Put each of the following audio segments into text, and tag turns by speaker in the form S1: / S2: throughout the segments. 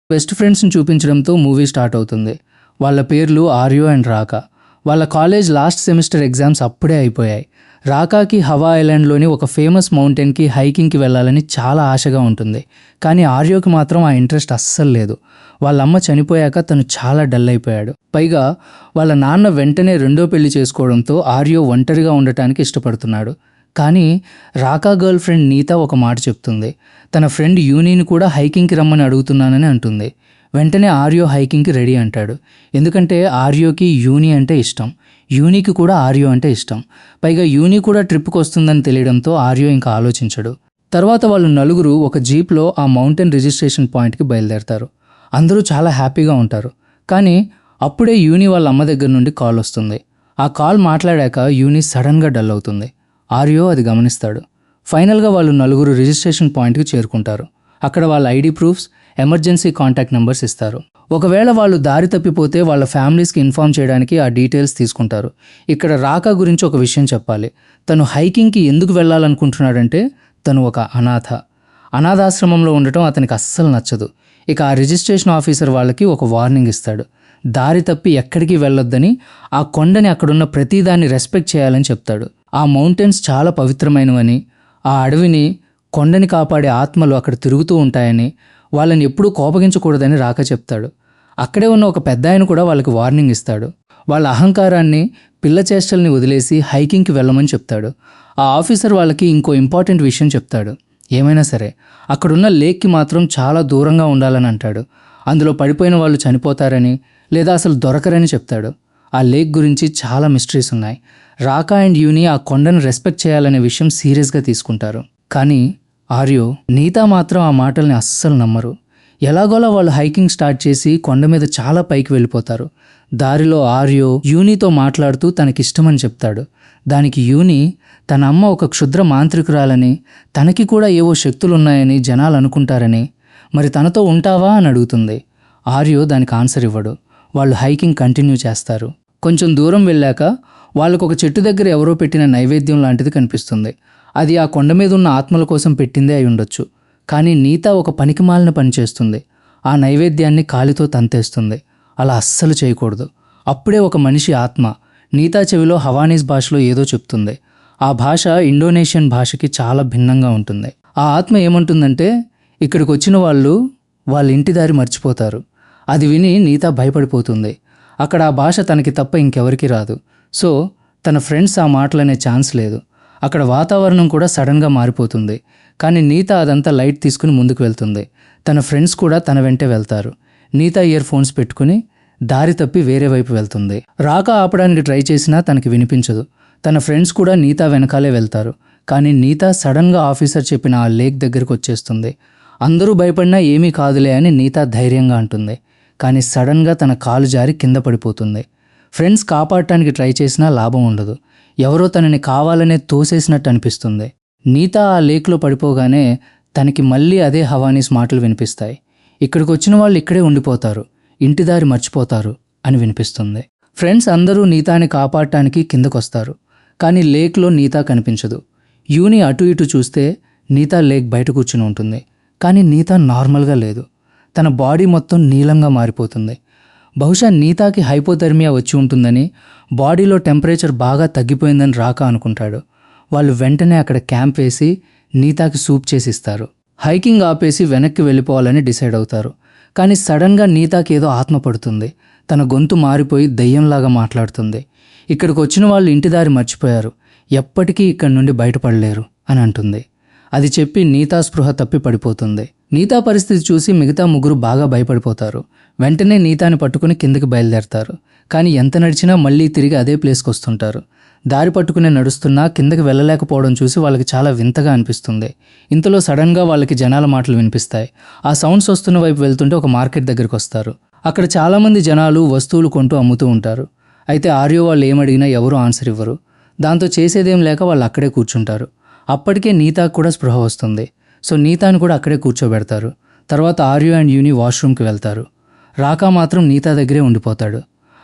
S1: Best ఫ్రెండ్స్ని చూపించడంతో movie start అవుతుంది. వాళ్ళ పేర్లు ఆర్యో అండ్ రాకా. వాళ్ళ కాలేజ్ లాస్ట్ సెమిస్టర్ ఎగ్జామ్స్ అప్పుడే అయిపోయాయి. రాకాకి హవా ఐలాండ్లోని ఒక ఫేమస్ మౌంటైన్కి హైకింగ్కి వెళ్ళాలని చాలా ఆశగా ఉంటుంది. కానీ ఆర్యోకి మాత్రం ఆ ఇంట్రెస్ట్ అస్సలు లేదు. వాళ్ళ అమ్మ చనిపోయాక తను చాలా డల్ అయిపోయాడు. పైగా వాళ్ళ నాన్న వెంటనే రెండో పెళ్లి చేసుకోవడంతో ఆర్యో ఒంటరిగా ఉండటానికి ఇష్టపడుతున్నాడు. కానీ రాకా గర్ల్ ఫ్రెండ్ నీతా ఒక మాట చెప్తుంది. తన ఫ్రెండ్ యూనీని కూడా హైకింగ్కి రమ్మని అడుగుతున్నానని అంటుంది. వెంటనే ఆర్యో హైకింగ్కి రెడీ అంటాడు. ఎందుకంటే ఆర్యోకి యూనీ అంటే ఇష్టం, యూనీకి కూడా ఆర్యో అంటే ఇష్టం. పైగా యూనీ కూడా ట్రిప్కి వస్తుందని తెలియడంతో ఆర్యో ఇంకా ఆలోచించడు. తర్వాత వాళ్ళు నలుగురు ఒక జీప్లో ఆ మౌంటైన్ రిజిస్ట్రేషన్ పాయింట్కి బయలుదేరతారు. అందరూ చాలా హ్యాపీగా ఉంటారు. కానీ అప్పుడే యూనీ వాళ్ళ అమ్మ దగ్గర నుండి కాల్ వస్తుంది. ఆ కాల్ మాట్లాడాక యూనీ సడన్గా డల్ అవుతుంది. ఆర్యో అది గమనిస్తాడు. ఫైనల్గా వాళ్ళు నలుగురు రిజిస్ట్రేషన్ పాయింట్కి చేరుకుంటారు. అక్కడ వాళ్ళ ID proofs, emergency contact numbers ఇస్తారు. ఒకవేళ వాళ్ళు దారి తప్పిపోతే వాళ్ళ ఫ్యామిలీస్కి ఇన్ఫార్మ్ చేయడానికి ఆ డీటెయిల్స్ తీసుకుంటారు. ఇక్కడ రాకా గురించి ఒక విషయం చెప్పాలి. తను హైకింగ్కి ఎందుకు వెళ్ళాలనుకుంటున్నాడంటే తను ఒక అనాథాశ్రమంలో ఉండటం అతనికి అస్సలు నచ్చదు. ఇక ఆ రిజిస్ట్రేషన్ ఆఫీసర్ వాళ్ళకి ఒక వార్నింగ్ ఇస్తాడు. దారి తప్పి ఎక్కడికి వెళ్ళొద్దని, ఆ కొండని అక్కడున్న ప్రతిదాన్ని రెస్పెక్ట్ చేయాలని చెప్తాడు. ఆ మౌంటైన్స్ చాలా పవిత్రమైనవని, ఆ అడవిని, కొండని కాపాడే ఆత్మలు అక్కడ తిరుగుతూ ఉంటాయని, వాళ్ళని ఎప్పుడూ కోపగించకూడదని రాకా చెప్తాడు. అక్కడే ఉన్న ఒక పెద్దాయన కూడా వాళ్ళకి వార్నింగ్ ఇస్తాడు. వాళ్ళ అహంకారాన్ని, పిల్ల చేష్టల్ని వదిలేసి హైకింగ్కి వెళ్ళమని చెప్తాడు. ఆ ఆఫీసర్ వాళ్ళకి ఇంకో ఇంపార్టెంట్ విషయం చెప్తాడు. ఏమైనా సరే అక్కడున్న లేక్కి మాత్రం చాలా దూరంగా ఉండాలని అంటాడు. అందులో పడిపోయిన వాళ్ళు చనిపోతారని లేదా అసలు దొరకరని చెప్తాడు. ఆ లేక్ గురించి చాలా మిస్టరీస్ ఉన్నాయి. రాకా అండ్ యూనీ ఆ కొండను రెస్పెక్ట్ చేయాలనే విషయం సీరియస్గా తీసుకుంటారు. కానీ ఆర్యో, నీతా మాత్రం ఆ మాటల్ని అస్సలు నమ్మరు. ఎలాగోలా వాళ్ళు హైకింగ్ స్టార్ట్ చేసి కొండ మీద చాలా పైకి వెళ్ళిపోతారు. దారిలో ఆర్యో యూనీతో మాట్లాడుతూ తనకిష్టమని చెప్తాడు. దానికి యూనీ తన అమ్మ ఒక క్షుద్ర మాంత్రికురాలని, తనకి కూడా ఏవో శక్తులున్నాయని జనాలు అనుకుంటారని, మరి తనతో ఉంటావా అని అడుగుతుంది. ఆర్యో దానికి ఆన్సర్ ఇవ్వడు. వాళ్ళు హైకింగ్ కంటిన్యూ చేస్తారు. కొంచెం దూరం వెళ్ళాక వాళ్ళకు ఒక చెట్టు దగ్గర ఎవరో పెట్టిన నైవేద్యం లాంటిది కనిపిస్తుంది. అది ఆ కొండ మీద ఉన్న ఆత్మల కోసం పెట్టిందే అయి ఉండొచ్చు. కానీ నీతా ఒక పనికిమాలిన పని చేస్తుంది. ఆ నైవేద్యాన్ని కాలితో తంతేస్తుంది. అలా అస్సలు చేయకూడదు. అప్పుడే ఒక మనిషి ఆత్మ నీతా చెవిలో హవానీస్ భాషలో ఏదో చెప్తుంది. ఆ భాష ఇండోనేషియన్ భాషకి చాలా భిన్నంగా ఉంటుంది. ఆ ఆత్మ ఏమంటుందంటే, ఇక్కడికి వచ్చిన వాళ్ళు వాళ్ళ ఇంటి దారి మర్చిపోతారు. అది విని నీతా భయపడిపోతుంది. అక్కడ ఆ భాష తనకి తప్ప ఇంకెవరికి రాదు. సో తన ఫ్రెండ్స్ ఆ మాటలనే ఛాన్స్ లేదు. అక్కడ వాతావరణం కూడా సడన్గా మారిపోతుంది. కానీ నీతా అదంతా లైట్ తీసుకుని ముందుకు వెళ్తుంది. తన ఫ్రెండ్స్ కూడా తన వెంటే వెళ్తారు. నీతా ఇయర్ ఫోన్స్ పెట్టుకుని దారి తప్పి వేరే వైపు వెళ్తుంది. రాకా ఆపడానికి ట్రై చేసినా తనకి వినిపించదు. తన ఫ్రెండ్స్ కూడా నీతా వెనకాలే వెళ్తారు. కానీ నీతా సడన్గా ఆఫీసర్ చెప్పిన ఆ లేక్ దగ్గరకు వచ్చేస్తుంది. అందరూ భయపడినా ఏమీ కాదులే అని నీతా ధైర్యంగా అంటుంది. కానీ సడన్గా తన కాలు జారి కింద పడిపోతుంది. ఫ్రెండ్స్ కాపాడటానికి ట్రై చేసినా లాభం ఉండదు. ఎవరో తనని కావాలనే తోసేసినట్టు అనిపిస్తుంది. నీతా ఆ లేక్లో పడిపోగానే తనకి మళ్ళీ అదే హవానీస్ మాటలు వినిపిస్తాయి. ఇక్కడికి వచ్చిన వాళ్ళు ఇక్కడే ఉండిపోతారు, ఇంటిదారి మర్చిపోతారు అని వినిపిస్తుంది. ఫ్రెండ్స్ అందరూ నీతాని కాపాడటానికి కిందకొస్తారు. కానీ లేక్లో నీతా కనిపించదు. యూని అటు ఇటు చూస్తే నీతా లేక్ బయట కూర్చుని ఉంటుంది. కానీ నీతా నార్మల్గా లేదు. తన బాడీ మొత్తం నీలంగా మారిపోతుంది. బహుశా నీతాకి హైపోథెర్మియా వచ్చి ఉంటుందని, బాడీలో టెంపరేచర్ బాగా తగ్గిపోయిందని రాకా అనుకుంటాడు. వాళ్ళు వెంటనే అక్కడ క్యాంప్ వేసి నీతాకి సూప్ చేసి ఇస్తారు. హైకింగ్ ఆపేసి వెనక్కి వెళ్ళిపోవాలని డిసైడ్ అవుతారు. కానీ సడన్గా నీతాకి ఏదో ఆత్మ పడుతుంది. తన గొంతు మారిపోయి దయ్యంలాగా మాట్లాడుతుంది. ఇక్కడికి వచ్చిన వాళ్ళు ఇంటిదారి మర్చిపోయారు, ఎప్పటికీ ఇక్కడి నుండి బయటపడలేరు అని అంటుంది. అది చెప్పి నీతా స్పృహ తప్పి పడిపోతుంది. నీతా పరిస్థితి చూసి మిగతా ముగ్గురు బాగా భయపడిపోతారు. వెంటనే నీతాని పట్టుకుని కిందకి బయలుదేరతారు. కానీ ఎంత నడిచినా మళ్ళీ తిరిగి అదే ప్లేస్కి వస్తుంటారు. దారి పట్టుకునే నడుస్తున్నా కిందకి వెళ్ళలేకపోవడం చూసి వాళ్ళకి చాలా వింతగా అనిపిస్తుంది. ఇంతలో సడన్గా వాళ్ళకి జనాల మాటలు వినిపిస్తాయి. ఆ సౌండ్స్ వస్తున్న వైపు వెళ్తుంటే ఒక మార్కెట్ దగ్గరికి వస్తారు. అక్కడ చాలామంది జనాలు వస్తువులు కొంటూ అమ్ముతూ ఉంటారు. అయితే ఆర్యో వాళ్ళు ఏమడిగినా ఎవరూ ఆన్సర్ ఇవ్వరు. దాంతో చేసేదేం లేక వాళ్ళు అక్కడే కూర్చుంటారు. అప్పటికే నీతాకు కూడా స్పృహ వస్తుంది. సో నీతాను కూడా అక్కడే కూర్చోబెడతారు. తర్వాత ఆర్యో అండ్ యూని వాష్రూమ్కి వెళ్తారు. రాకా మాత్రం నీతా దగ్గరే ఉండిపోతాడు.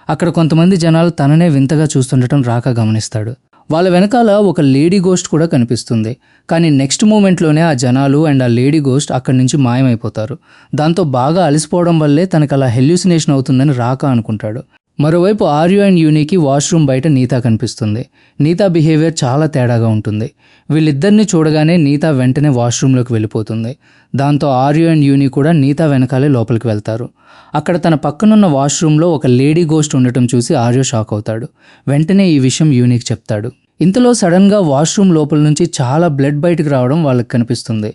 S1: అక్కడ కొంతమంది జనాలు తననే వింతగా చూస్తుండటం రాకా గమనిస్తాడు. వాళ్ళ వెనకాల ఒక లేడీ గోస్ట్ కూడా కనిపిస్తుంది. కానీ నెక్స్ట్ మూమెంట్లోనే ఆ జనాలు అండ్ ఆ లేడీ గోస్ట్ అక్కడి నుంచి మాయమైపోతారు. దాంతో బాగా అలసిపోవడం వల్లే తనకు అలా హెల్యూసినేషన్ అవుతుందని రాకా అనుకుంటాడు. మరోవైపు ఆర్యో అండ్ యూనికి వాష్రూమ్ బయట నీతా కనిపిస్తుంది. నీతా బిహేవియర్ చాలా తేడాగా ఉంటుంది. వీళ్ళిద్దరిని చూడగానే నీతా వెంటనే వాష్రూమ్లోకి వెళ్ళిపోతుంది. దాంతో ఆర్యో అండ్ యూని కూడా నీతా వెనకాలే లోపలికి వెళ్తారు. అక్కడ తన పక్కనున్న వాష్రూమ్లో ఒక లేడీ గోస్ట్ ఉండటం చూసి ఆర్యో షాక్ అవుతాడు. వెంటనే ఈ విషయం యూనికి చెప్తాడు. ఇంతలో సడన్గా వాష్రూమ్ లోపల నుంచి చాలా బ్లడ్ బయటకు రావడం వాళ్ళకి కనిపిస్తుంది.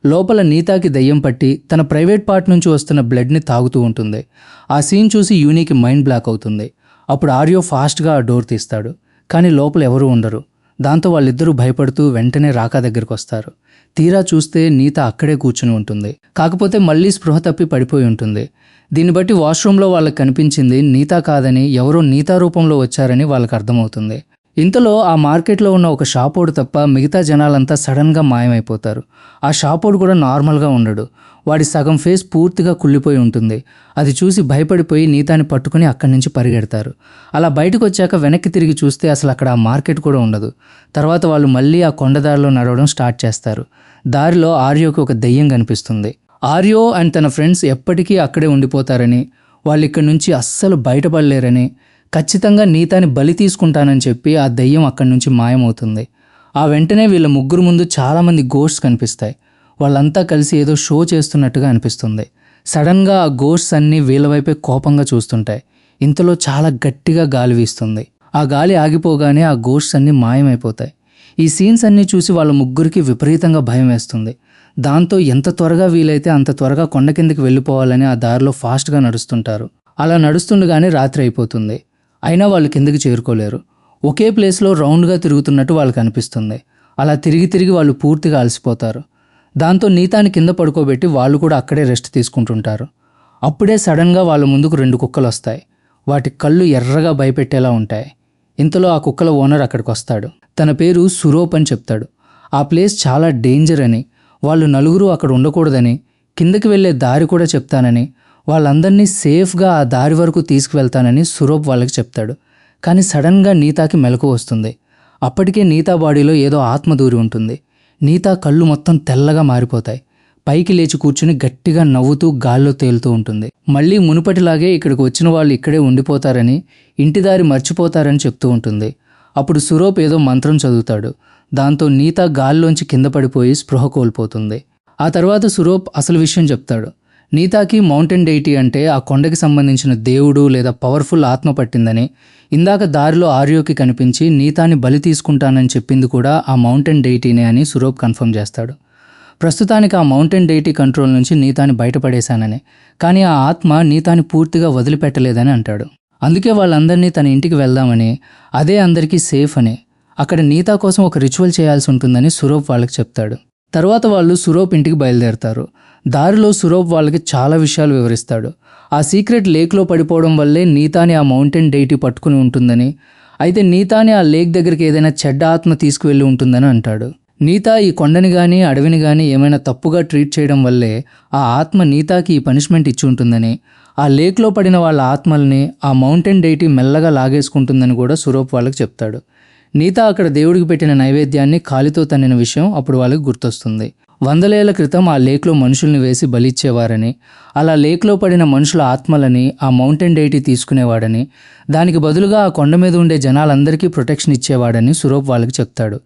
S1: లోపల నీతాకి దయ్యం పట్టి తన ప్రైవేట్ పార్ట్ నుంచి వస్తున్న బ్లడ్ని తాగుతూ ఉంటుంది. ఆ సీన్ చూసి యూనికి మైండ్ బ్లాక్ అవుతుంది. అప్పుడు ఆర్యో ఫాస్ట్గా ఆ డోర్ తీస్తాడు. కానీ లోపల ఎవరూ ఉండరు. దాంతో వాళ్ళిద్దరూ భయపడుతూ వెంటనే రాకా దగ్గరికి వస్తారు. తీరా చూస్తే నీత అక్కడే కూర్చుని ఉంటుంది. కాకపోతే మళ్ళీ స్పృహ తప్పి పడిపోయి ఉంటుంది. దీన్ని బట్టి వాష్రూమ్లో వాళ్ళకి కనిపించింది నీతా కాదని, ఎవరో నీతా రూపంలో వచ్చారని వాళ్ళకి అర్థమవుతుంది. ఇంతలో ఆ మార్కెట్లో ఉన్న ఒక షాపోడు తప్ప మిగతా జనాలంతా సడన్గా మాయమైపోతారు. ఆ షాపోడు కూడా నార్మల్గా ఉండడు. వాడి సగం ఫేస్ పూర్తిగా కుళ్ళిపోయి ఉంటుంది. అది చూసి భయపడిపోయి నీతాని పట్టుకుని అక్కడి నుంచి పరిగెడతారు. అలా బయటకు వచ్చాక వెనక్కి తిరిగి చూస్తే అసలు అక్కడ ఆ మార్కెట్ కూడా ఉండదు. తర్వాత వాళ్ళు మళ్ళీ ఆ కొండదారిలో నడవడం స్టార్ట్ చేస్తారు. దారిలో ఆర్యోకి ఒక దెయ్యం కనిపిస్తుంది. ఆర్యో అండ్ తన ఫ్రెండ్స్ ఎప్పటికీ అక్కడే ఉండిపోతారని, వాళ్ళు ఇక్కడి నుంచి అస్సలు బయటపడలేరని, ఖచ్చితంగా నీతాని బలి తీసుకుంటానని చెప్పి ఆ దెయ్యం అక్కడి నుంచి మాయమవుతుంది. ఆ వెంటనే వీళ్ళ ముగ్గురు ముందు చాలామంది గోస్ట్స్ కనిపిస్తాయి. వాళ్ళంతా కలిసి ఏదో షో చేస్తున్నట్టుగా అనిపిస్తుంది. సడన్గా ఆ గోస్ట్స్ అన్నీ వీళ్ళ వైపే కోపంగా చూస్తుంటాయి. ఇంతలో చాలా గట్టిగా గాలి వీస్తుంది. ఆ గాలి ఆగిపోగానే ఆ గోస్ట్స్ అన్నీ మాయమైపోతాయి. ఈ సీన్స్ అన్నీ చూసి వాళ్ళ ముగ్గురికి విపరీతంగా భయం వేస్తుంది. దాంతో ఎంత త్వరగా వీలైతే అంత త్వరగా కొండ కిందకి వెళ్ళిపోవాలని ఆ దారిలో ఫాస్ట్గా నడుస్తుంటారు. అలా నడుస్తుండగానే రాత్రి అయిపోతుంది. అయినా వాళ్ళు కిందకి చేరుకోలేరు. ఒకే ప్లేస్లో రౌండ్గా తిరుగుతున్నట్టు వాళ్ళకి అనిపిస్తుంది. అలా తిరిగి తిరిగి వాళ్ళు పూర్తిగా అలసిపోతారు. దాంతో నీతాని కింద పడుకోబెట్టి వాళ్ళు కూడా అక్కడే రెస్ట్ తీసుకుంటుంటారు. అప్పుడే సడన్గా వాళ్ళ ముందుకు 2 కుక్కలు వస్తాయి. వాటి కళ్ళు ఎర్రగా భయపెట్టేలా ఉంటాయి. ఇంతలో ఆ కుక్కల ఓనర్ అక్కడికి వస్తాడు. తన పేరు సురోప్ అని చెప్తాడు. ఆ ప్లేస్ చాలా డేంజర్ అని, వాళ్ళు నలుగురు అక్కడ ఉండకూడదని, కిందకి వెళ్ళే దారి కూడా చెప్తానని, వాళ్ళందరినీ సేఫ్గా ఆ దారి వరకు తీసుకువెళ్తానని సురోప్ వాళ్ళకి చెప్తాడు. కానీ సడన్గా నీతాకి మెలకు వస్తుంది. అప్పటికే నీతా బాడీలో ఏదో ఆత్మ దూరి ఉంటుంది. నీతా కళ్ళు మొత్తం తెల్లగా మారిపోతాయి. పైకి లేచి కూర్చుని గట్టిగా నవ్వుతూ గాల్లో తేలుతూ ఉంటుంది. మళ్ళీ మునుపటిలాగే ఇక్కడికి వచ్చిన వాళ్ళు ఇక్కడే ఉండిపోతారని, ఇంటిదారి మర్చిపోతారని చెప్తూ ఉంటుంది. అప్పుడు సురోప్ ఏదో మంత్రం చదువుతాడు. దాంతో నీతా గాల్లోంచి కింద పడిపోయి స్పృహ కోల్పోతుంది. ఆ తర్వాత సురోప్ అసలు విషయం చెప్తాడు. నీతాకి మౌంటైన్ డెయిటీ అంటే ఆ కొండకి సంబంధించిన దేవుడు లేదా పవర్ఫుల్ ఆత్మ పట్టిందని, ఇందాక దారిలో ఆర్యోకి కనిపించి నీతాని బలి తీసుకుంటానని చెప్పింది కూడా ఆ మౌంటైన్ డెయిటీనే అని సురోప్ కన్ఫర్మ్ చేస్తాడు. ప్రస్తుతానికి ఆ మౌంటైన్ డెయిటీ కంట్రోల్ నుంచి నీతాని బయటపడేశానని, కానీ ఆ ఆత్మ నీతాని పూర్తిగా వదిలిపెట్టలేదని అంటాడు. అందుకే వాళ్ళందరినీ తన ఇంటికి వెళ్దామని, అదే అందరికీ సేఫ్ అని, అక్కడ నీతా కోసం ఒక రిచువల్ చేయాల్సి ఉంటుందని సురోప్ వాళ్ళకి చెప్తాడు. తర్వాత వాళ్ళు సురోప్ ఇంటికి బయలుదేరతారు. దారిలో సురోప్ వాళ్ళకి చాలా విషయాలు వివరిస్తాడు. ఆ సీక్రెట్ లేక్లో పడిపోవడం వల్లే నీతాని ఆ మౌంటైన్ డెయిటీ పట్టుకుని ఉంటుందని, అయితే నీతాని ఆ లేక్ దగ్గరికి ఏదైనా చెడ్డ ఆత్మ తీసుకువెళ్ళి ఉంటుందని అంటాడు. నీతా ఈ కొండని కానీ అడవిని కానీ ఏమైనా తప్పుగా ట్రీట్ చేయడం వల్లే ఆ ఆత్మ నీతాకి ఈ పనిష్మెంట్ ఇచ్చి ఉంటుందని, ఆ లేక్లో పడిన వాళ్ళ ఆత్మల్ని ఆ మౌంటైన్ డెయిటీ మెల్లగా లాగేసుకుంటుందని కూడా సురోప్ వాళ్ళకి చెప్తాడు. నీతా అక్కడ దేవుడికి పెట్టిన నైవేద్యాన్ని కాలితో తన్నిన విషయం అప్పుడు వాళ్ళకి గుర్తొస్తుంది. 100 ఏళ్ల క్రితం ఆ లేక్లో మనుషుల్ని వేసి బలిచ్చేవారని, అలా లేక్లో పడిన మనుషుల ఆత్మలని ఆ మౌంటైన్ డెయిటీ తీసుకునేవాడని, దానికి బదులుగా ఆ కొండ మీద ఉండే జనాలందరికీ ప్రొటెక్షన్ ఇచ్చేవాడని సురోప్ వాళ్ళకి చెప్తాడు.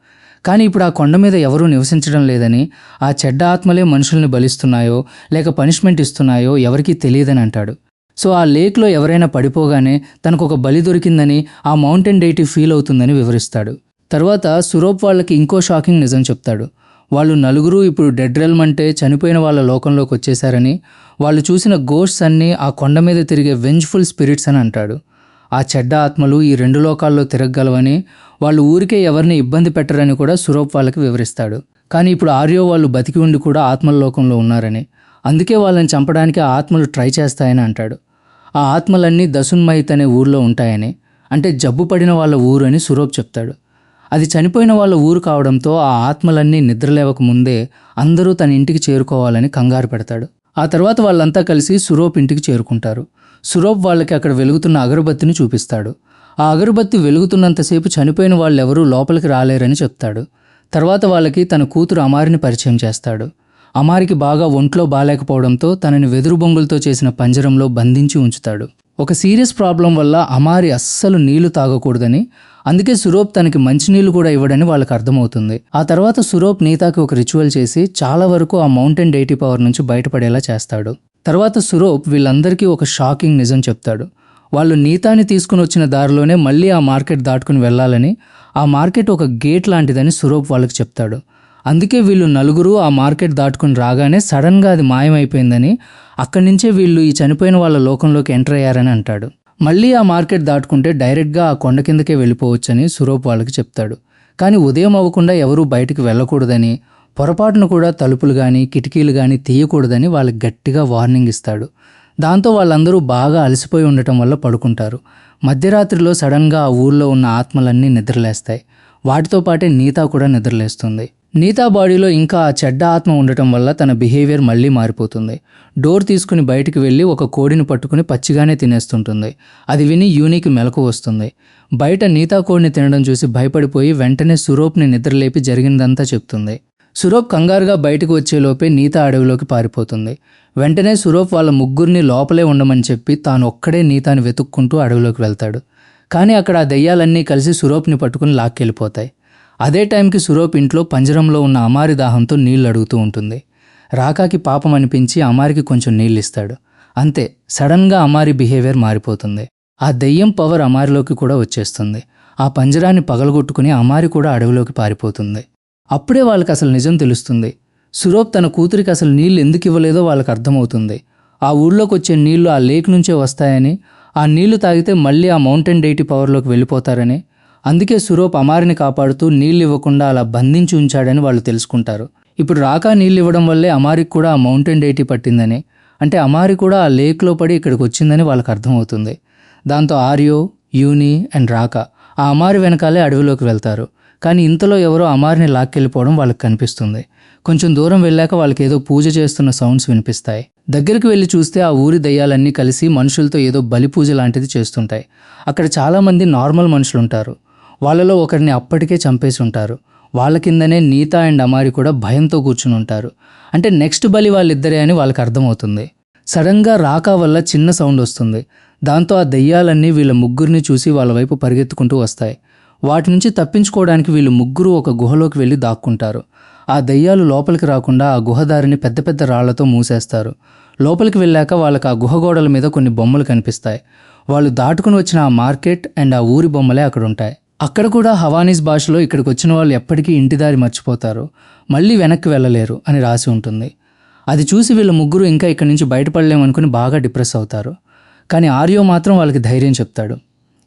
S1: కానీ ఇప్పుడు ఆ కొండ మీద ఎవరూ నివసించడం లేదని, ఆ చెడ్డ ఆత్మలే మనుషుల్ని బలిస్తున్నాయో లేక పనిష్మెంట్ ఇస్తున్నాయో ఎవరికీ తెలియదని అంటాడు. సో ఆ లేక్లో ఎవరైనా పడిపోగానే తనకు ఒక బలి దొరికిందని ఆ మౌంటైన్ డెయిటీ ఫీల్ అవుతుందని వివరిస్తాడు. తర్వాత సురోప్ వాళ్ళకి ఇంకో షాకింగ్ నిజం చెప్తాడు. వాళ్ళు నలుగురు ఇప్పుడు డెడ్ రెల్మ్ అంటే చనిపోయిన వాళ్ళ లోకంలోకి వచ్చేశారని, వాళ్ళు చూసిన గోస్ట్స్ అన్నీ ఆ కొండ మీద తిరిగే వెంజ్ఫుల్ స్పిరిట్స్ అని అంటాడు. ఆ చెడ్డ ఆత్మలు ఈ 2 లోకాల్లో తిరగగలవని, వాళ్ళు ఊరికే ఎవరిని ఇబ్బంది పెట్టరని కూడా సురోప్ వాళ్ళకి వివరిస్తాడు. కానీ ఇప్పుడు ఆర్యో వాళ్ళు బతికి ఉండి కూడా ఆత్మల లోకంలో ఉన్నారని, అందుకే వాళ్ళని చంపడానికి ఆ ఆత్మలు ట్రై చేస్తాయని అంటాడు. ఆ ఆత్మలన్నీ దసున్మహిత్ అనే ఊర్లో ఉంటాయని, అంటే జబ్బు పడిన వాళ్ళ ఊరు అని సురోప్ చెప్తాడు. అది చనిపోయిన వాళ్ళ ఊరు కావడంతో ఆ ఆత్మలన్నీ నిద్రలేవక ముందే అందరూ తన ఇంటికి చేరుకోవాలని కంగారు పెడతాడు. ఆ తర్వాత వాళ్ళంతా కలిసి సురోప్ ఇంటికి చేరుకుంటారు. సురోప్ వాళ్ళకి అక్కడ వెలుగుతున్న అగరబత్తిని చూపిస్తాడు. ఆ అగరబత్తి వెలుగుతున్నంతసేపు చనిపోయిన వాళ్ళెవరూ లోపలికి రాలేరని చెప్తాడు. తర్వాత వాళ్ళకి తన కూతురు అమారిని పరిచయం చేస్తాడు. అమారికి బాగా ఒంట్లో బాలేకపోవడంతో తనని వెదురు బొంగులతో చేసిన పంజరంలో బంధించి ఉంచుతాడు. ఒక సీరియస్ ప్రాబ్లం వల్ల అమారి అస్సలు నీళ్లు తాగకూడదని, అందుకే సురోప్ తనకి మంచినీళ్లు కూడా ఇవ్వడని వాళ్ళకి అర్థమవుతుంది. ఆ తర్వాత సురోప్ నీతాకి ఒక రిచువల్ చేసి చాలా వరకు ఆ మౌంటైన్ డైటీ పవర్ నుంచి బయటపడేలా చేస్తాడు. తర్వాత సురోప్ వీళ్ళందరికీ ఒక షాకింగ్ నిజం చెప్తాడు. వాళ్ళు నీతాని తీసుకుని వచ్చిన దారిలోనే మళ్ళీ ఆ మార్కెట్ దాటుకుని వెళ్ళాలని, ఆ మార్కెట్ ఒక గేట్ లాంటిదని సురోప్ వాళ్ళకి చెప్తాడు. అందుకే వీళ్ళు నలుగురు ఆ మార్కెట్ దాటుకుని రాగానే సడన్గా అది మాయమైపోయిందని, అక్కడి నుంచే వీళ్ళు ఈ చనిపోయిన వాళ్ళ లోకంలోకి ఎంటర్ అయ్యారని అంటాడు. మళ్ళీ ఆ మార్కెట్ దాటుకుంటే డైరెక్ట్గా ఆ కొండ కిందకే వెళ్ళిపోవచ్చని సురోప్ వాళ్ళకి చెప్తాడు. కానీ ఉదయం అవ్వకుండా ఎవరూ బయటికి వెళ్ళకూడదని, పొరపాటును కూడా తలుపులు కానీ కిటికీలు కానీ తీయకూడదని వాళ్ళకి గట్టిగా వార్నింగ్ ఇస్తాడు. దాంతో వాళ్ళందరూ బాగా అలసిపోయి ఉండటం వల్ల పడుకుంటారు. మధ్యరాత్రిలో సడన్గా ఆ ఊర్లో ఉన్న ఆత్మలన్నీ నిద్రలేస్తాయి. వాటితో పాటే నీతా కూడా నిద్రలేస్తుంది. నీతా బాడీలో ఇంకా ఆ చెడ్డ ఆత్మ ఉండటం వల్ల తన బిహేవియర్ మళ్ళీ మారిపోతుంది. డోర్ తీసుకుని బయటికి వెళ్ళి ఒక కోడిని పట్టుకుని పచ్చిగానే తినేస్తుంటుంది. అది విని యూనికి మెలకు వస్తుంది. బయట నీతా కోడిని తినడం చూసి భయపడిపోయి వెంటనే సురోప్ని నిద్రలేపి జరిగిందంతా చెప్తుంది. సురోప్ కంగారుగా బయటకు వచ్చేలోపే నీతా అడవిలోకి పారిపోతుంది. వెంటనే సురోప్ వాళ్ళ ముగ్గురిని లోపలే ఉండమని చెప్పి తాను ఒక్కడే నీతాని వెతుక్కుంటూ అడవిలోకి వెళ్తాడు. కానీ అక్కడ ఆ దెయ్యాలన్నీ కలిసి సురోప్ని పట్టుకుని లాక్కెళ్ళిపోతాయి. అదే టైంకి సురోప్ ఇంట్లో పంజరంలో ఉన్న అమారి దాహంతో నీళ్లు అడుగుతూ ఉంటుంది. రాకాకి పాపం అనిపించి అమారికి కొంచెం నీళ్ళు ఇస్తాడు. అంతే, సడన్గా అమారి బిహేవియర్ మారిపోతుంది. ఆ దెయ్యం పవర్ అమారిలోకి కూడా వచ్చేస్తుంది. ఆ పంజరాన్ని పగలగొట్టుకుని అమారి కూడా అడవిలోకి పారిపోతుంది. అప్పుడే వాళ్ళకి అసలు నిజం తెలుస్తుంది. సురోప్ తన కూతురికి అసలు నీళ్ళు ఎందుకు ఇవ్వలేదో వాళ్ళకి అర్థమవుతుంది. ఆ ఊళ్ళోకి వచ్చే నీళ్లు ఆ లేక్ నుంచే వస్తాయని, ఆ నీళ్లు తాగితే మళ్ళీ ఆ మౌంటైన్ డైటీ పవర్లోకి వెళ్ళిపోతారని, అందుకే సురోప్ అమారిని కాపాడుతూ నీళ్ళు ఇవ్వకుండా అలా బంధించి ఉంచాడని వాళ్ళు తెలుసుకుంటారు. ఇప్పుడు రాకా నీళ్ళు ఇవ్వడం వల్లే అమారికి కూడా ఆ మౌంటైన్ డైటీ పట్టిందని, అంటే అమారి కూడా ఆ లేక్లో పడి ఇక్కడికి వచ్చిందని వాళ్ళకి అర్థమవుతుంది. దాంతో ఆర్యో, యూని అండ్ రాకా ఆ అమారి వెనకాలే అడవిలోకి వెళ్తారు. కానీ ఇంతలో ఎవరో అమారిని లాక్కెళ్ళిపోవడం వాళ్ళకి కనిపిస్తుంది. కొంచెం దూరం వెళ్ళాక వాళ్ళకి ఏదో పూజ చేస్తున్న సౌండ్స్ వినిపిస్తాయి. దగ్గరికి వెళ్ళి చూస్తే ఆ ఊరి దయ్యాలన్నీ కలిసి మనుషులతో ఏదో బలి పూజ లాంటిది చేస్తుంటాయి. అక్కడ చాలామంది నార్మల్ మనుషులు ఉంటారు. వాళ్ళలో ఒకరిని అప్పటికే చంపేసి ఉంటారు. వాళ్ళ కిందనే నీతా అండ్ అమారి కూడా భయంతో కూర్చుని ఉంటారు. అంటే నెక్స్ట్ బలి వాళ్ళిద్దరే అని వాళ్ళకి అర్థమవుతుంది. సడన్గా రాకా వల్ల చిన్న సౌండ్ వస్తుంది. దాంతో ఆ దెయ్యాలన్నీ వీళ్ళ ముగ్గురిని చూసి వాళ్ళ వైపు పరిగెత్తుకుంటూ వస్తాయి. వాటి నుంచి తప్పించుకోవడానికి వీళ్ళు ముగ్గురు ఒక గుహలోకి వెళ్ళి దాక్కుంటారు. ఆ దెయ్యాలు లోపలికి రాకుండా ఆ గుహదారిని పెద్ద పెద్ద రాళ్లతో మూసేస్తారు. లోపలికి వెళ్ళాక వాళ్ళకి ఆ గుహ గోడల మీద కొన్ని బొమ్మలు కనిపిస్తాయి. వాళ్ళు దాటుకుని వచ్చిన ఆ మార్కెట్ అండ్ ఆ ఊరి బొమ్మలే అక్కడ ఉంటాయి. అక్కడ కూడా హవానీస్ భాషలో ఇక్కడికి వచ్చిన వాళ్ళు ఎప్పటికీ ఇంటిదారి మర్చిపోతారు, మళ్ళీ వెనక్కి వెళ్ళలేరు అని రాసి ఉంటుంది. అది చూసి వీళ్ళ ముగ్గురు ఇంకా ఇక్కడి నుంచి బయటపడలేమనుకుని బాగా డిప్రెస్ అవుతారు. కానీ ఆర్యో మాత్రం వాళ్ళకి ధైర్యం చెప్తాడు.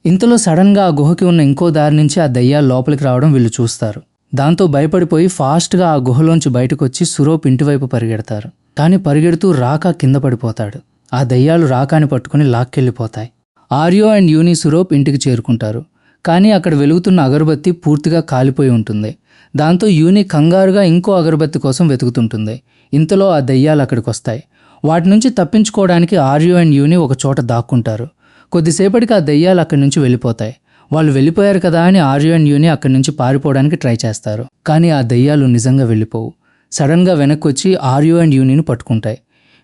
S1: ఇంతలో సడన్గా ఆ గుహకి ఉన్న ఇంకో దారి నుంచి ఆ దయ్యాలు లోపలికి రావడం వీళ్ళు చూస్తారు. దాంతో భయపడిపోయి ఫాస్ట్గా ఆ గుహలోంచి బయటకు వచ్చి సురోప్ ఇంటివైపు పరిగెడతారు. కానీ పరిగెడుతూ రాకా కింద పడిపోతాడు. ఆ దయ్యాలు రాకాని పట్టుకుని లాక్కెళ్ళిపోతాయి. ఆర్యో అండ్ యూని సురోప్ ఇంటికి చేరుకుంటారు. కానీ అక్కడ వెలుగుతున్న అగరబత్తి పూర్తిగా కాలిపోయి ఉంటుంది. దాంతో యూని కంగారుగా ఇంకో అగరబత్తి కోసం వెతుకుతుంటుంది. ఇంతలో ఆ దయ్యాలు అక్కడికి వస్తాయి. వాటి నుంచి తప్పించుకోవడానికి ఆర్యో అండ్ యూని ఒక చోట దాక్కుంటారు. కొద్దిసేపటికి ఆ దయ్యాలు అక్కడి నుంచి వెళ్ళిపోతాయి. వాళ్ళు వెళ్ళిపోయారు కదా అని ఆర్యో అండ్ యూని అక్కడి నుంచి పారిపోవడానికి ట్రై చేస్తారు. కానీ ఆ దయ్యాలు నిజంగా వెళ్ళిపోవు. సడన్గా వెనక్కి వచ్చి ఆర్యో అండ్ యూనిని పట్టుకుంటాయి.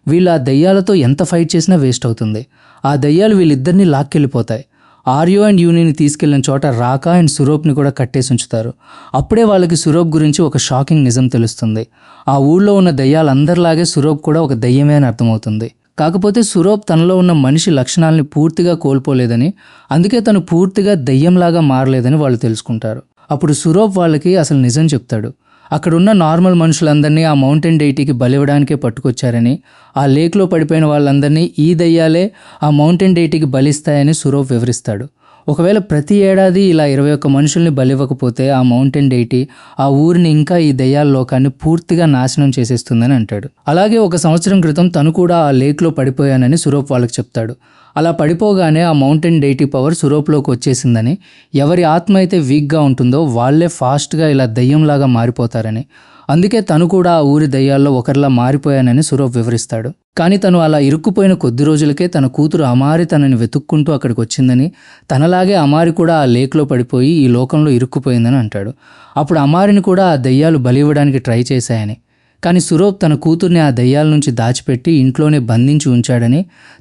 S1: వీళ్ళు ఆ దయ్యాలతో ఎంత ఫైట్ చేసినా వేస్ట్ అవుతుంది. ఆ దయ్యాలు వీళ్ళిద్దరినీ లాక్కెళ్ళిపోతాయి. ఆర్యో అండ్ యూనిని తీసుకెళ్లిన చోట రాకా అండ్ సురోప్ని కూడా కట్టేసి ఉంచుతారు. అప్పుడే వాళ్ళకి సురోప్ గురించి ఒక షాకింగ్ నిజం తెలుస్తుంది. ఆ ఊళ్ళో ఉన్న దయ్యాలందరిలాగే సురోప్ కూడా ఒక దయ్యమే అని అర్థమవుతుంది. కాకపోతే సురోప్ తనలో ఉన్న మనిషి లక్షణాలని పూర్తిగా కోల్పోలేదని, అందుకే తను పూర్తిగా దయ్యంలాగా మారలేదని వాళ్ళు తెలుసుకుంటారు. అప్పుడు సురోప్ వాళ్ళకి అసలు నిజం చెప్తాడు. అక్కడున్న నార్మల్ మనుషులందరినీ ఆ మౌంటైన్ డైటీకి బలివ్వడానికే పట్టుకొచ్చారని, ఆ లేక్లో పడిపోయిన వాళ్ళందరినీ ఈ దయ్యాలే ఆ మౌంటైన్ డైటీకి బలిస్తాయని సురోప్ వివరిస్తాడు. ఒకవేళ ప్రతి ఏడాది ఇలా 21 మనుషుల్ని బలివ్వకపోతే ఆ మౌంటైన్ డైటీ ఆ ఊరిని ఇంకా ఈ దయ్యాల లోకాన్ని పూర్తిగా నాశనం చేసేస్తుందని అంటాడు. అలాగే 1 సంవత్సరం క్రితం తను కూడా ఆ లేక్లో పడిపోయానని సురోప్ వాళ్ళకి చెప్తాడు. అలా పడిపోగానే ఆ మౌంటైన్ డైటీ పవర్ సురోప్లోకి వచ్చేసిందని, ఎవరి ఆత్మ అయితే వీక్గా ఉంటుందో వాళ్ళే ఫాస్ట్గా ఇలా దయ్యంలాగా మారిపోతారని, అందుకే తను కూడా ఆ ఊరి దయ్యాల్లో ఒకరిలా మారిపోయానని సురోప్ వివరిస్తాడు. కానీ తను అలా ఇరుక్కుపోయిన కొద్ది రోజులకే తన కూతురు అమారి తనని వెతుక్కుంటూ అక్కడికి వచ్చిందని, తనలాగే అమారి కూడా ఆ లేక్లో పడిపోయి ఈ లోకంలో ఇరుక్కుపోయిందని అంటాడు. అప్పుడు అమారిని కూడా ఆ దయ్యాలు బలి ఇవ్వడానికి ట్రై చేశాయని, కానీ సురోప్ తన కూతుర్ని ఆ దయ్యాల నుంచి దాచిపెట్టి ఇంట్లోనే బంధించి ఉంచాడని,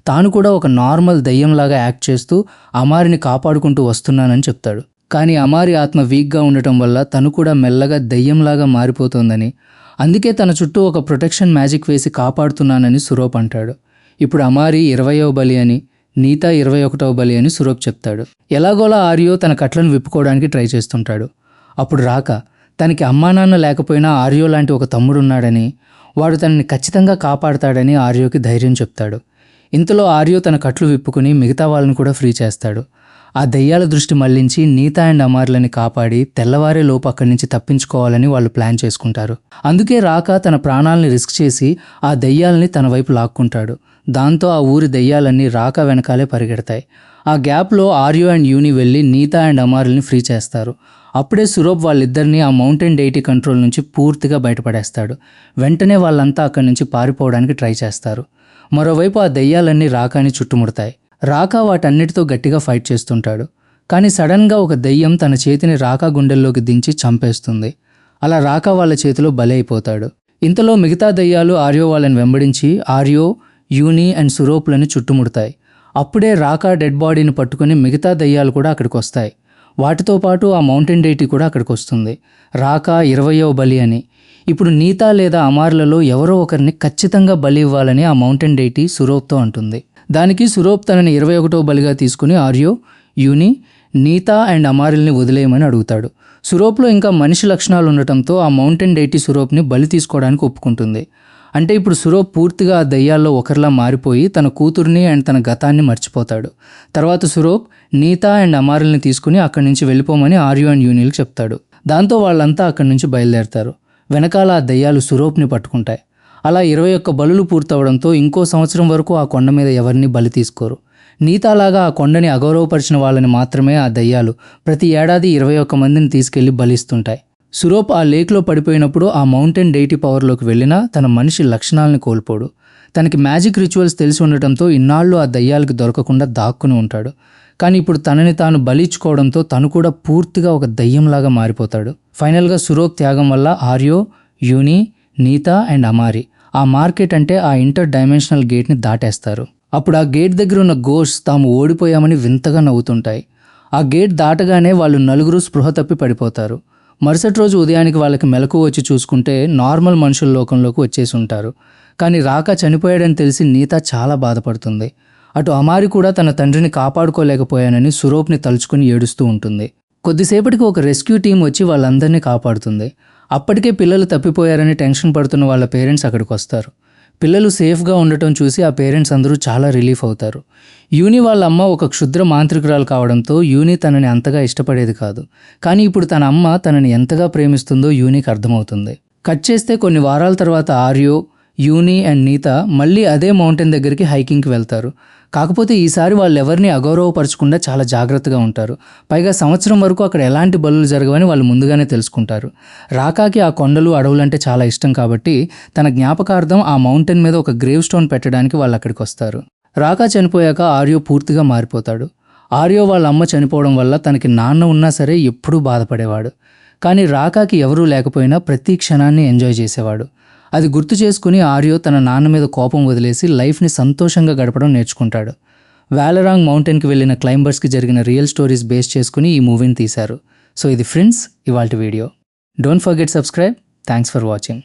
S1: తాను కూడా ఒక నార్మల్ దయ్యంలాగా యాక్ట్ చేస్తూ అమారిని కాపాడుకుంటూ వస్తున్నానని చెప్తాడు. కానీ అమారి ఆత్మ వీక్గా ఉండటం వల్ల తను కూడా మెల్లగా దయ్యంలాగా మారిపోతోందని, అందుకే తన చుట్టూ ఒక ప్రొటెక్షన్ మ్యాజిక్ వేసి కాపాడుతున్నానని సురోప్ అంటాడు. ఇప్పుడు అమారి 20వ బలి అని, నీతా 21వ బలి అని సురోప్ చెప్తాడు. ఎలాగోలా ఆర్యో తన కట్లను విప్పుకోవడానికి ట్రై చేస్తుంటాడు. అప్పుడు రాక తనకి అమ్మా నాన్న లేకపోయినా ఆర్యో లాంటి ఒక తమ్ముడున్నాడని, వాడు తనని ఖచ్చితంగా కాపాడతాడని ఆర్యోకి ధైర్యం చెప్తాడు. ఇంతలో ఆర్యో తన కట్లు విప్పుకుని మిగతా వాళ్ళని కూడా ఫ్రీ చేస్తాడు. ఆ దయ్యాల దృష్టి మళ్లించి నీతా అండ్ అమార్లని కాపాడి తెల్లవారే లోపు అక్కడి నుంచి తప్పించుకోవాలని వాళ్ళు ప్లాన్ చేసుకుంటారు. అందుకే రాక తన ప్రాణాలని రిస్క్ చేసి ఆ దయ్యాలని తన వైపు లాక్కుంటాడు. దాంతో ఆ ఊరి దయ్యాలన్నీ రాక వెనకాలే పరిగెడతాయి. ఆ గ్యాప్లో ఆర్యో అండ్ యూని వెళ్ళి నీతా అండ్ అమార్లని ఫ్రీ చేస్తారు. అప్పుడే సురోప్ వాళ్ళిద్దరినీ ఆ మౌంటైన్ డెయిటీ కంట్రోల్ నుంచి పూర్తిగా బయటపడేస్తాడు. వెంటనే వాళ్ళంతా అక్కడి నుంచి పారిపోవడానికి ట్రై చేస్తారు. మరోవైపు ఆ దయ్యాలన్నీ రాకాని చుట్టుముడతాయి. రాకా వాటన్నిటితో గట్టిగా ఫైట్ చేస్తుంటాడు. కానీ సడన్గా ఒక దయ్యం తన చేతిని రాకా గుండెల్లోకి దించి చంపేస్తుంది. అలా రాకా వాళ్ళ చేతిలో బలి అయిపోతాడు. ఇంతలో మిగతా దయ్యాలు ఆర్యో వాళ్ళని వెంబడించి ఆర్యో, యూని అండ్ సురోప్లని చుట్టుముడతాయి. అప్పుడే రాకా డెడ్ బాడీని పట్టుకుని మిగతా దయ్యాలు కూడా అక్కడికి వస్తాయి. వాటితో పాటు ఆ మౌంటైన్ డెయిటీ కూడా అక్కడికి వస్తుంది. రాకా 20వ బలి అని. ఇప్పుడు నీతా లేదా అమార్లలో ఎవరో ఒకరిని ఖచ్చితంగా బలి ఇవ్వాలని ఆ మౌంటైన్ డెయిటీ సురోప్తో అంటుంది. దానికి సురోప్ తనని 21వ బలిగా తీసుకుని ఆర్యో, యూని, నీతా అండ్ అమారిల్ని వదిలేయమని అడుగుతాడు. సురోప్లో ఇంకా మనిషి లక్షణాలు ఉండటంతో ఆ మౌంటైన్ డెయిటీ సురోప్ని బలి తీసుకోవడానికి ఒప్పుకుంటుంది. అంటే ఇప్పుడు సురోప్ పూర్తిగా ఆ దయ్యాల్లో ఒకరిలా మారిపోయి తన కూతుర్ని అండ్ తన గతాన్ని మర్చిపోతాడు. తర్వాత సురోప్ నీతా అండ్ అమారిల్ని తీసుకుని అక్కడి నుంచి వెళ్ళిపోమని ఆర్యో అండ్ యూనిల్కి చెప్తాడు. దాంతో వాళ్ళంతా అక్కడి నుంచి బయలుదేరతారు. వెనకాల ఆ దయ్యాలు సురోప్ని పట్టుకుంటాయి. అలా 21 బలులు పూర్తవడంతో ఇంకో సంవత్సరం వరకు ఆ కొండ మీద ఎవరిని బలి తీసుకోరు. నీతాలాగా ఆ కొండని అగౌరవపరిచిన వాళ్ళని మాత్రమే ఆ దయ్యాలు ప్రతి ఏడాది 21 మందిని తీసుకెళ్లి బలిస్తుంటాయి. సురోప్ ఆ లేక్లో పడిపోయినప్పుడు ఆ మౌంటైన్ డెయిటీ పవర్లోకి వెళ్ళినా తన మనిషి లక్షణాలను కోల్పోడు. తనకి మ్యాజిక్ రిచువల్స్ తెలిసి ఉండటంతో ఇన్నాళ్ళు ఆ దయ్యాలకి దొరకకుండా దాక్కుని ఉంటాడు. కానీ ఇప్పుడు తనని తాను బలిచ్చుకోవడంతో తను కూడా పూర్తిగా ఒక దయ్యంలాగా మారిపోతాడు. ఫైనల్గా సురోప్ త్యాగం వల్ల ఆర్యో, యూని, నీతా అండ్ అమారి ఆ మార్కెట్ అంటే ఆ ఇంటర్ డైమెన్షనల్ గేట్ని దాటేస్తారు. అప్పుడు ఆ గేట్ దగ్గర ఉన్న గోస్ట్ తాము ఓడిపోయామని వింతగా నవ్వుతుంటాయి. ఆ గేట్ దాటగానే వాళ్ళు నలుగురు స్పృహ తప్పి పడిపోతారు. మరుసటి రోజు ఉదయానికి వాళ్ళకి మెలకు వచ్చి చూసుకుంటే నార్మల్ మనుషుల లోకంలోకి వచ్చేసి ఉంటారు. కానీ రాకా చనిపోయాడని తెలిసి నీతా చాలా బాధపడుతుంది. అటు అమారి కూడా తన తండ్రిని కాపాడుకోలేకపోయానని సురోప్ని తలుచుకుని ఏడుస్తూ ఉంటుంది. కొద్దిసేపటికి ఒక రెస్క్యూ టీం వచ్చి వాళ్ళందరినీ కాపాడుతుంది. అప్పటికే పిల్లలు తప్పిపోయారని టెన్షన్ పడుతున్న వాళ్ళ పేరెంట్స్ అక్కడికి వస్తారు. పిల్లలు సేఫ్గా ఉండటం చూసి ఆ పేరెంట్స్ అందరూ చాలా రిలీఫ్ అవుతారు. యూని వాళ్ళ అమ్మ ఒక క్షుద్ర మాంత్రికురాలు కావడంతో యూని తనని అంతగా ఇష్టపడేది కాదు. కానీ ఇప్పుడు తన అమ్మ తనని ఎంతగా ప్రేమిస్తుందో యూనికి అర్థమవుతుంది. కట్ చేస్తే కొన్ని వారాల తర్వాత ఆర్యో, యూని అండ్ నీతా మళ్ళీ అదే మౌంటైన్ దగ్గరికి హైకింగ్కి వెళ్తారు. కాకపోతే ఈసారి వాళ్ళు ఎవరిని అగౌరవపరచకుండా చాలా జాగ్రత్తగా ఉంటారు. పైగా సంవత్సరం వరకు అక్కడ ఎలాంటి బలులు జరగవని వాళ్ళు ముందుగానే తెలుసుకుంటారు. రాకాకి ఆ కొండలు, అడవులంటే చాలా ఇష్టం కాబట్టి తన జ్ఞాపకార్థం ఆ మౌంటైన్ మీద ఒక గ్రేవ్ స్టోన్ పెట్టడానికి వాళ్ళు అక్కడికి వస్తారు. రాకా చనిపోయాక ఆర్యో పూర్తిగా మారిపోతాడు. ఆర్యో వాళ్ళ అమ్మ చనిపోవడం వల్ల తనకి నాన్న ఉన్నా సరే ఎప్పుడూ బాధపడేవాడు. కానీ రాకాకి ఎవరూ లేకపోయినా ప్రతి క్షణాన్ని ఎంజాయ్ చేసేవాడు. అది గుర్తు చేసుకుని ఆర్యో తన నాన్న మీద కోపం వదిలేసి లైఫ్ని సంతోషంగా గడపడం నేర్చుకుంటాడు. వ్యాలరాంగ్ మౌంటైన్కి వెళ్ళిన క్లైంబర్స్కి జరిగిన రియల్ స్టోరీస్ బేస్ చేసుకుని ఈ మూవీని తీశారు. సో ఇది ఫ్రెండ్స్ ఇవాల్టి video. Don't forget subscribe. Thanks for watching.